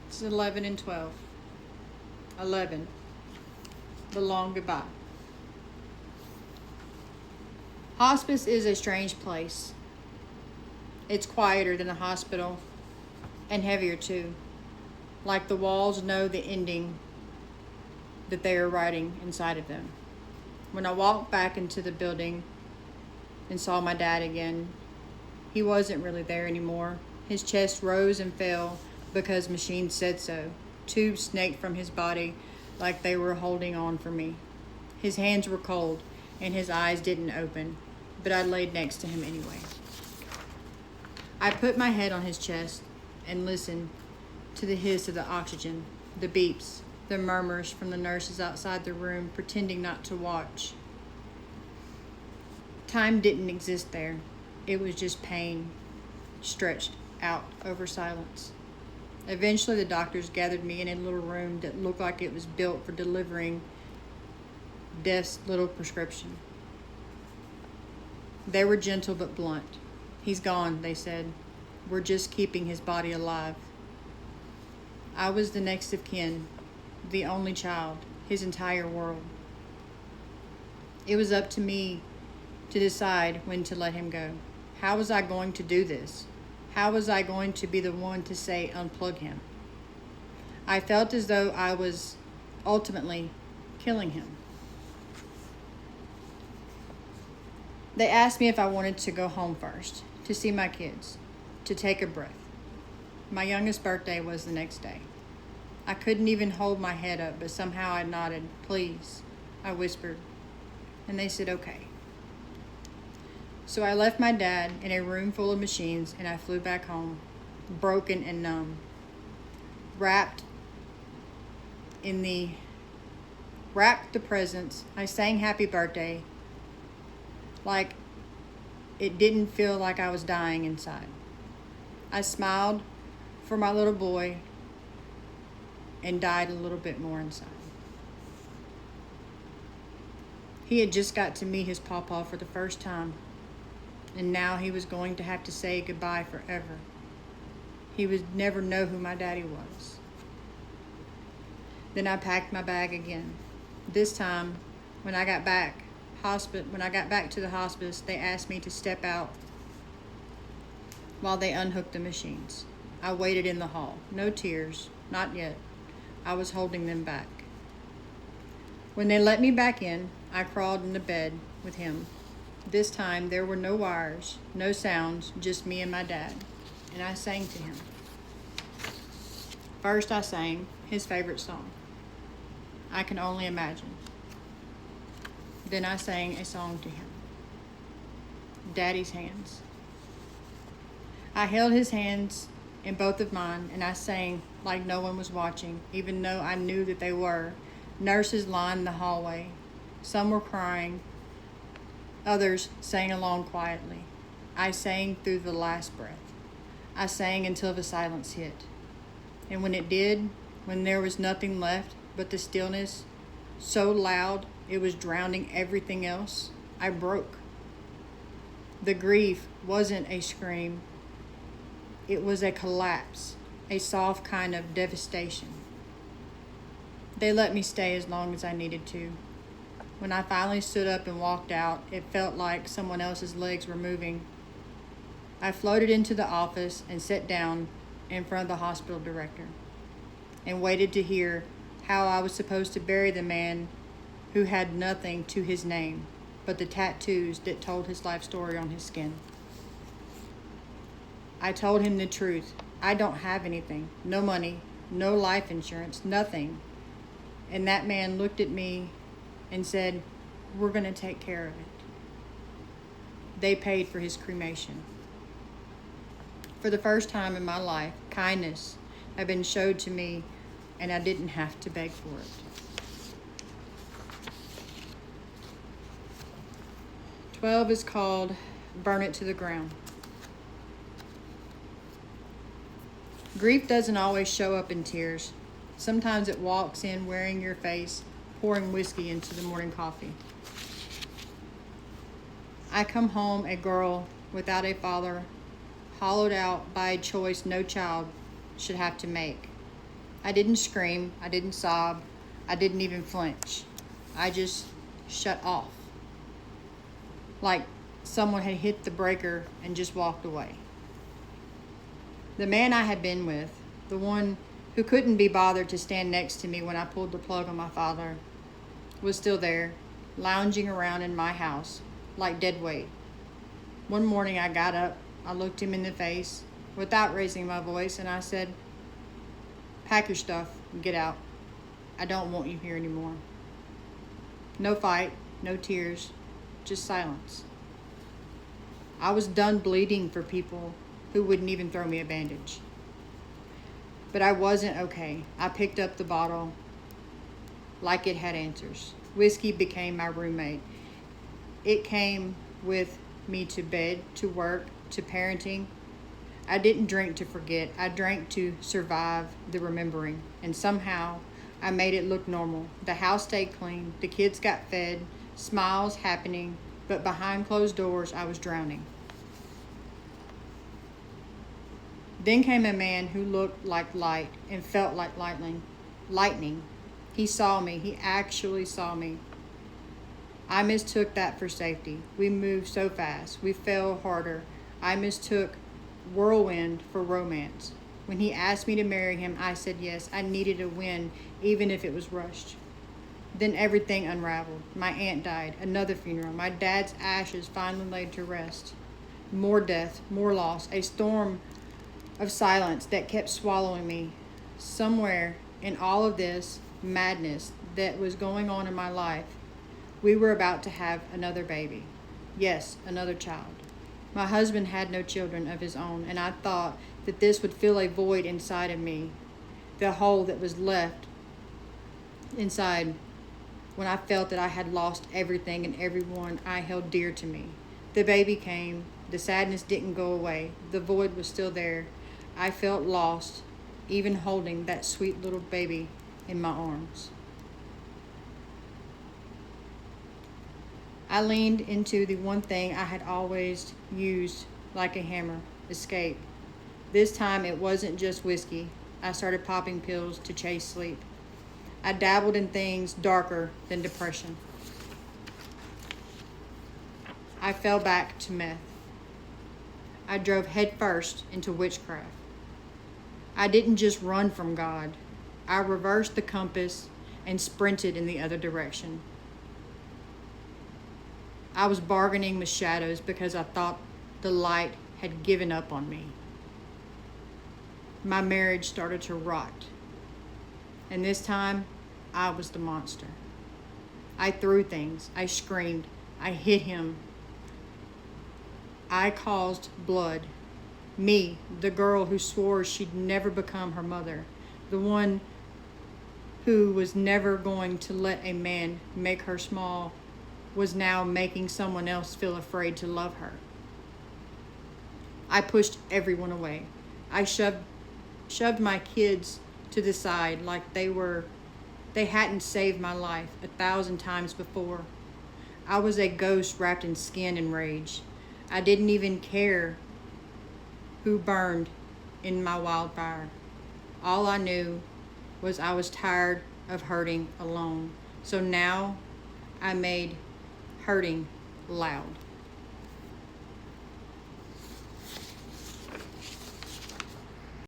It's 11 and 12. 11. The long goodbye. Hospice is a strange place. It's quieter than a hospital and heavier too. Like the walls know the ending that they are writing inside of them. When I walked back into the building and saw my dad again, he wasn't really there anymore. His chest rose and fell because machines said so. Tubes snaked from his body like they were holding on for me. His hands were cold and his eyes didn't open, but I laid next to him anyway. I put my head on his chest and listened to the hiss of the oxygen, the beeps, the murmurs from the nurses outside the room pretending not to watch. Time didn't exist there. It was just pain stretched out over silence. Eventually the doctors gathered me in a little room that looked like it was built for delivering death's little prescription. They were gentle but blunt. "He's gone," they said. "We're just keeping his body alive." I was the next of kin, the only child, his entire world. It was up to me to decide when to let him go. How was I going to do this? How was I going to be the one to say unplug him? I felt as though I was ultimately killing him. They asked me if I wanted to go home first, to see my kids, to take a breath. My youngest birthday was the next day. I couldn't even hold my head up, but somehow I nodded. "Please," I whispered, and they said okay. So I left my dad in a room full of machines and I flew back home, broken and numb. Wrapped the presents, I sang happy birthday like it didn't feel like I was dying inside. I smiled for my little boy and died a little bit more inside. He had just got to meet his pawpaw for the first time, and now he was going to have to say goodbye forever. He would never know who my daddy was. Then I packed my bag again. This time, when I got back to the hospice, they asked me to step out while they unhooked the machines. I waited in the hall. No tears, not yet. I was holding them back. When they let me back in, I crawled into bed with him. This time, there were no wires, no sounds, just me and my dad. And I sang to him. First, I sang his favorite song, "I Can Only Imagine." Then I sang a song to him, "Daddy's Hands." I held his hands in both of mine, and I sang like no one was watching, even though I knew that they were. Nurses lined the hallway. Some were crying. Others sang along quietly. I sang through the last breath. I sang until the silence hit. And when it did, when there was nothing left but the stillness, so loud it was drowning everything else, I broke. The grief wasn't a scream. It was a collapse, a soft kind of devastation. They let me stay as long as I needed to. When I finally stood up and walked out, it felt like someone else's legs were moving. I floated into the office and sat down in front of the hospital director and waited to hear how I was supposed to bury the man who had nothing to his name but the tattoos that told his life story on his skin. I told him the truth. I don't have anything. No money, no life insurance, nothing. And that man looked at me and said, "We're going to take care of it." They paid for his cremation. For the first time in my life, kindness had been showed to me, and I didn't have to beg for it. 12 is called "Burn It to the Ground." Grief doesn't always show up in tears. Sometimes it walks in wearing your face, pouring whiskey into the morning coffee. I come home a girl without a father, hollowed out by a choice no child should have to make. I didn't scream. I didn't sob. I didn't even flinch. I just shut off. Like someone had hit the breaker and just walked away. The man I had been with, the one who couldn't be bothered to stand next to me when I pulled the plug on my father, was still there, lounging around in my house like dead weight. One morning I got up, I looked him in the face without raising my voice, and I said, "Pack your stuff and get out. I don't want you here anymore." No fight, no tears, just silence. I was done bleeding for people who wouldn't even throw me a bandage. But I wasn't okay. I picked up the bottle like it had answers. Whiskey became my roommate. It came with me to bed, to work, to parenting. I didn't drink to forget. I drank to survive the remembering. And somehow I made it look normal. The house stayed clean. The kids got fed. Smiles happening. But behind closed doors, I was drowning. Then came a man who looked like light and felt like lightning. He saw me. He actually saw me. I mistook that for safety. We moved so fast. We fell harder. I mistook whirlwind for romance. When he asked me to marry him, I said yes. I needed a win, even if it was rushed. Then everything unraveled. My aunt died. Another funeral. My dad's ashes finally laid to rest. More death, more loss. A storm of silence that kept swallowing me. Somewhere in all of this madness that was going on in my life, we were about to have another baby. Yes, another child. My husband had no children of his own, and I thought that this would fill a void inside of me, the hole that was left inside when I felt that I had lost everything and everyone I held dear to me. The baby came. The sadness didn't go away. The void was still there. I felt lost, even holding that sweet little baby in my arms. I leaned into the one thing I had always used like a hammer, escape. This time it wasn't just whiskey. I started popping pills to chase sleep. I dabbled in things darker than depression. I fell back to meth. I drove headfirst into witchcraft. I didn't just run from God. I reversed the compass and sprinted in the other direction. I was bargaining with shadows because I thought the light had given up on me. My marriage started to rot. And this time, I was the monster. I threw things. I screamed. I hit him. I caused blood. Me, the girl who swore she'd never become her mother. The one who was never going to let a man make her small was now making someone else feel afraid to love her. I pushed everyone away. I shoved my kids to the side like they hadn't saved my life 1,000 times before. I was a ghost wrapped in skin and rage. I didn't even care who burned in my wildfire. All I knew was I was tired of hurting alone. So now I made hurting loud.